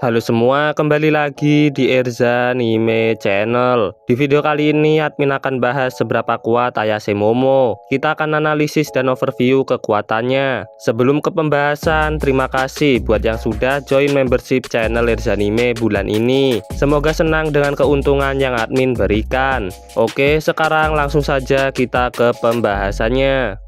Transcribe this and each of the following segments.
Halo semua, kembali lagi di Erza Anime Channel. Di video kali ini admin akan bahas seberapa kuat Ayase Momo. Kita akan analisis dan overview kekuatannya. Sebelum ke pembahasan, terima kasih buat yang sudah join membership channel Erza Anime bulan ini. Semoga senang dengan keuntungan yang admin berikan. Oke, sekarang langsung saja kita ke pembahasannya.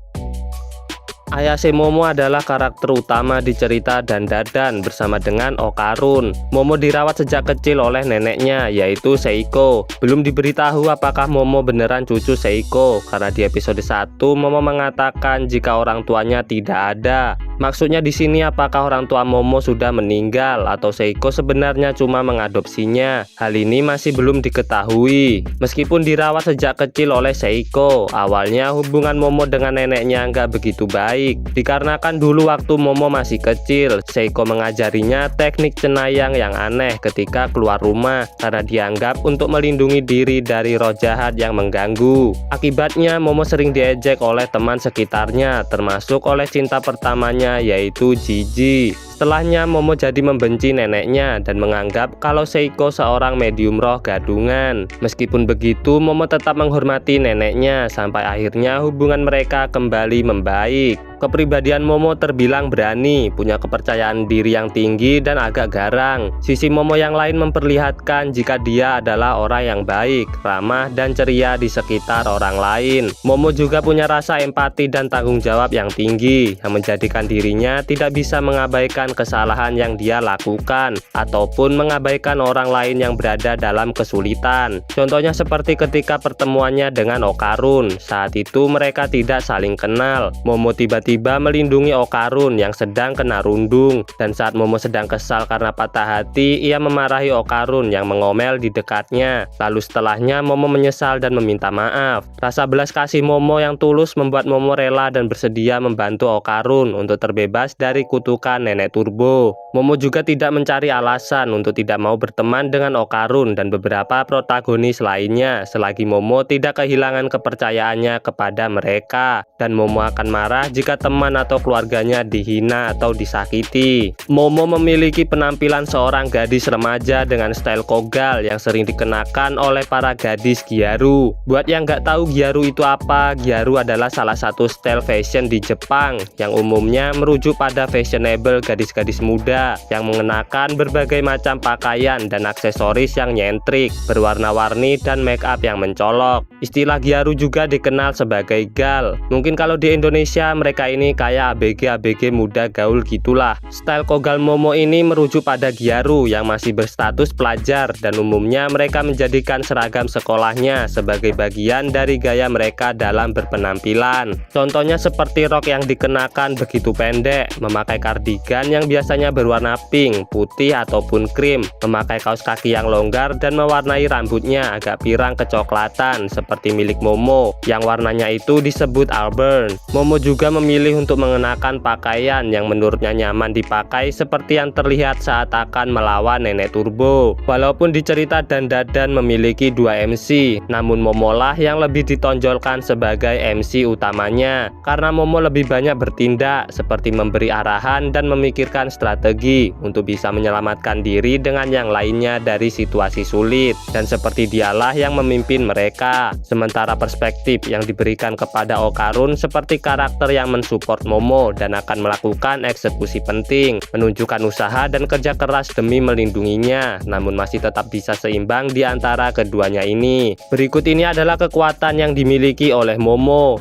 Ayase Momo adalah karakter utama di cerita Dandadan bersama dengan Okarun. Momo dirawat sejak kecil oleh neneknya, yaitu Seiko. Belum diberitahu apakah Momo beneran cucu Seiko, karena di episode 1 Momo mengatakan jika orang tuanya tidak ada. Maksudnya di sini apakah orang tua Momo sudah meninggal atau Seiko sebenarnya cuma mengadopsinya. Hal ini masih belum diketahui. Meskipun dirawat sejak kecil oleh Seiko, awalnya hubungan Momo dengan neneknya nggak begitu baik. Dikarenakan dulu waktu Momo masih kecil, Seiko mengajarinya teknik cenayang yang aneh ketika keluar rumah karena dianggap untuk melindungi diri dari roh jahat yang mengganggu. Akibatnya Momo sering diejek oleh teman sekitarnya, termasuk oleh cinta pertamanya yaitu Gigi. Setelahnya Momo jadi membenci neneknya dan menganggap kalau Seiko seorang medium roh gadungan. Meskipun begitu, Momo tetap menghormati neneknya sampai akhirnya hubungan mereka kembali membaik. Kepribadian Momo terbilang berani, punya kepercayaan diri yang tinggi dan agak garang. Sisi Momo yang lain memperlihatkan jika dia adalah orang yang baik, ramah dan ceria di sekitar orang lain. Momo juga punya rasa empati dan tanggung jawab yang tinggi, yang menjadikan dirinya tidak bisa mengabaikan kesalahan yang dia lakukan ataupun mengabaikan orang lain yang berada dalam kesulitan. Contohnya seperti ketika pertemuannya dengan Okarun. Saat itu mereka tidak saling kenal. Momo tiba-tiba melindungi Okarun yang sedang kena rundung, dan saat Momo sedang kesal karena patah hati, ia memarahi Okarun yang mengomel di dekatnya. Lalu setelahnya Momo menyesal dan meminta maaf. Rasa belas kasih Momo yang tulus membuat Momo rela dan bersedia membantu Okarun untuk terbebas dari kutukan nenek Turbo. Momo juga tidak mencari alasan untuk tidak mau berteman dengan Okarun dan beberapa protagonis lainnya selagi Momo tidak kehilangan kepercayaannya kepada mereka, dan Momo akan marah jika teman atau keluarganya dihina atau disakiti. Momo memiliki penampilan seorang gadis remaja dengan style kogal yang sering dikenakan oleh para gadis Gyaru. Buat yang nggak tahu Gyaru itu apa, Gyaru adalah salah satu style fashion di Jepang yang umumnya merujuk pada fashionable gadis-gadis muda yang mengenakan berbagai macam pakaian dan aksesoris yang nyentrik, berwarna-warni dan make up yang mencolok. Istilah Gyaru juga dikenal sebagai gal. Mungkin kalau di Indonesia mereka ini kayak ABG-ABG muda gaul gitulah. Style kogal Momo ini merujuk pada Gyaru yang masih berstatus pelajar, dan umumnya mereka menjadikan seragam sekolahnya sebagai bagian dari gaya mereka dalam berpenampilan. Contohnya seperti rok yang dikenakan begitu pendek, memakai kardigan yang biasanya berwarna pink, putih ataupun krim, memakai kaos kaki yang longgar dan mewarnai rambutnya agak pirang kecoklatan seperti milik Momo yang warnanya itu disebut auburn. Momo juga memilih untuk mengenakan pakaian yang menurutnya nyaman dipakai seperti yang terlihat saat akan melawan nenek Turbo. Walaupun di cerita Dandadan memiliki 2 MC, namun Momo lah yang lebih ditonjolkan sebagai MC utamanya karena Momo lebih banyak bertindak seperti memberi arahan dan memikirkan strategi untuk bisa menyelamatkan diri dengan yang lainnya dari situasi sulit, dan seperti dialah yang memimpin mereka. Sementara perspektif yang diberikan kepada Okarun seperti karakter yang mensupport Momo dan akan melakukan eksekusi penting, menunjukkan usaha dan kerja keras demi melindunginya, namun masih tetap bisa seimbang di antara keduanya ini. Berikut ini adalah kekuatan yang dimiliki oleh Momo.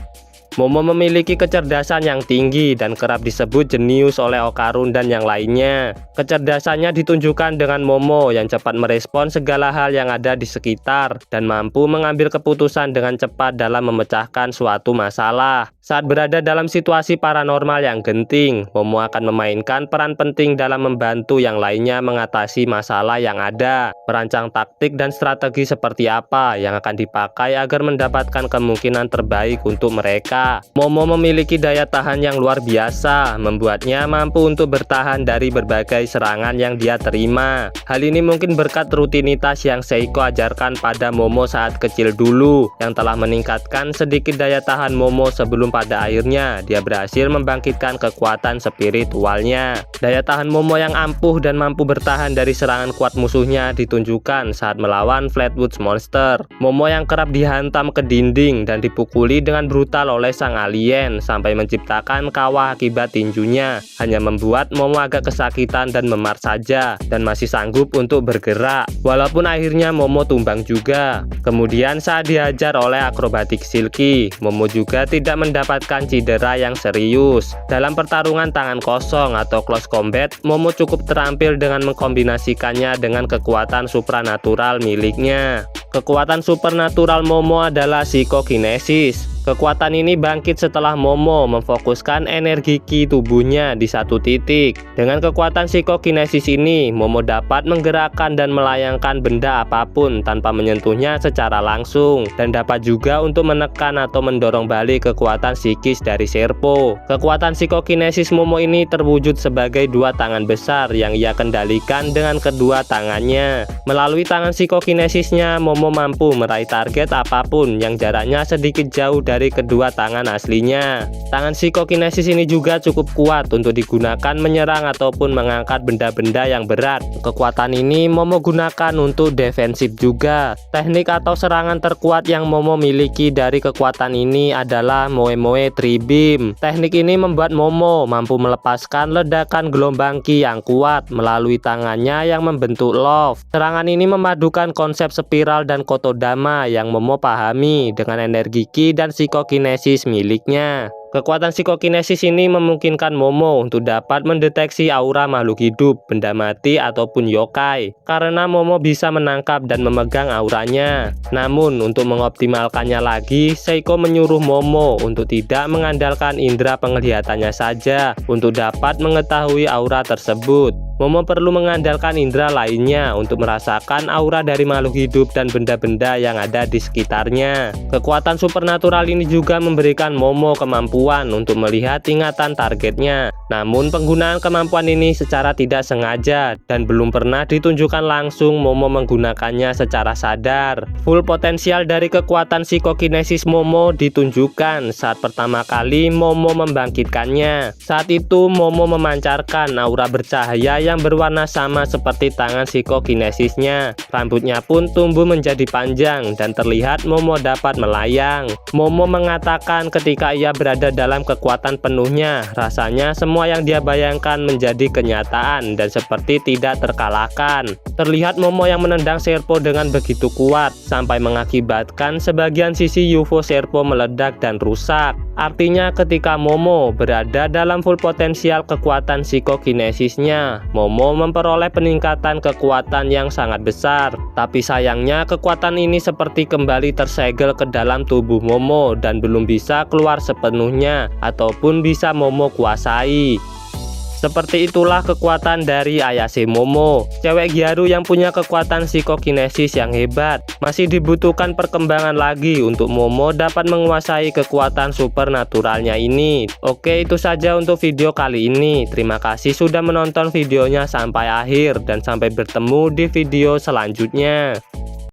Momo memiliki kecerdasan yang tinggi dan kerap disebut jenius oleh Okarun dan yang lainnya. Kecerdasannya ditunjukkan dengan Momo yang cepat merespon segala hal yang ada di sekitar dan mampu mengambil keputusan dengan cepat dalam memecahkan suatu masalah. Saat berada dalam situasi paranormal yang genting, Momo akan memainkan peran penting dalam membantu yang lainnya mengatasi masalah yang ada, merancang taktik dan strategi seperti apa yang akan dipakai agar mendapatkan kemungkinan terbaik untuk mereka. Momo memiliki daya tahan yang luar biasa, membuatnya mampu untuk bertahan dari berbagai serangan yang dia terima. Hal ini mungkin berkat rutinitas yang Seiko ajarkan pada Momo saat kecil dulu, yang telah meningkatkan sedikit daya tahan Momo sebelum sebelum pada akhirnya dia berhasil membangkitkan kekuatan spiritualnya. Daya tahan Momo yang ampuh dan mampu bertahan dari serangan kuat musuhnya ditunjukkan saat melawan Flatwoods Monster. Momo yang kerap dihantam ke dinding dan dipukuli dengan brutal oleh sang alien sampai menciptakan kawah akibat tinjunya hanya membuat Momo agak kesakitan dan memar saja dan masih sanggup untuk bergerak. Walaupun akhirnya Momo tumbang juga. Kemudian saat dihajar oleh akrobatik Silky, Momo juga tidak mendapatkan cedera yang serius. Dalam pertarungan tangan kosong atau close combat, Momo cukup terampil dengan mengkombinasikannya dengan kekuatan supranatural miliknya. Kekuatan supernatural Momo adalah Psychokinesis. Kekuatan ini bangkit setelah Momo memfokuskan energi ki tubuhnya di satu titik. Dengan kekuatan Psychokinesis ini, Momo dapat menggerakkan dan melayangkan benda apapun tanpa menyentuhnya secara langsung, dan dapat juga untuk menekan atau mendorong balik kekuatan psikis dari Serpo. Kekuatan Psychokinesis Momo ini terwujud sebagai dua tangan besar yang ia kendalikan dengan kedua tangannya. Melalui tangan Psychokinesisnya, Momo mampu meraih target apapun yang jaraknya sedikit jauh dari kedua tangan aslinya. Tangan Psychokinesis ini juga cukup kuat untuk digunakan menyerang ataupun mengangkat benda-benda yang berat. Kekuatan ini Momo gunakan untuk defensif juga. Teknik atau serangan terkuat yang Momo miliki dari kekuatan ini adalah Moe Moe Tri-Beam. Teknik ini membuat Momo mampu melepaskan ledakan gelombang ki yang kuat melalui tangannya yang membentuk love. Serangan ini memadukan konsep spiral dan Kotodama yang Momo pahami dengan energi ki dan Psychokinesis miliknya. Kekuatan Psychokinesis ini memungkinkan Momo untuk dapat mendeteksi aura makhluk hidup, benda mati, ataupun yokai, karena Momo bisa menangkap dan memegang auranya. Namun, untuk mengoptimalkannya lagi, Seiko menyuruh Momo untuk tidak mengandalkan indera penglihatannya saja untuk dapat mengetahui aura tersebut. Momo perlu mengandalkan indera lainnya untuk merasakan aura dari makhluk hidup dan benda-benda yang ada di sekitarnya. Kekuatan supernatural ini juga memberikan Momo kemampuan untuk melihat ingatan targetnya. Namun penggunaan kemampuan ini secara tidak sengaja dan belum pernah ditunjukkan langsung Momo menggunakannya secara sadar. Full potensial dari kekuatan Psychokinesis Momo ditunjukkan saat pertama kali Momo membangkitkannya. Saat itu Momo memancarkan aura bercahaya yang berwarna sama seperti tangan Psychokinesisnya. Rambutnya pun tumbuh menjadi panjang dan terlihat Momo dapat melayang. Momo mengatakan ketika ia berada dalam kekuatan penuhnya, rasanya semua yang dia bayangkan menjadi kenyataan dan seperti tidak terkalahkan. Terlihat Momo yang menendang Serpo dengan begitu kuat sampai mengakibatkan sebagian sisi UFO Serpo meledak dan rusak. Artinya ketika Momo berada dalam full potensial kekuatan Psychokinesisnya, Momo memperoleh peningkatan kekuatan yang sangat besar. Tapi sayangnya kekuatan ini seperti kembali tersegel ke dalam tubuh Momo dan belum bisa keluar sepenuhnya ataupun bisa Momo kuasai. Seperti itulah kekuatan dari Ayase Momo, cewek Gyaru yang punya kekuatan Psychokinesis yang hebat. Masih dibutuhkan perkembangan lagi untuk Momo dapat menguasai kekuatan supernaturalnya ini. Oke, itu saja untuk video kali ini. Terima kasih sudah menonton videonya sampai akhir dan sampai bertemu di video selanjutnya.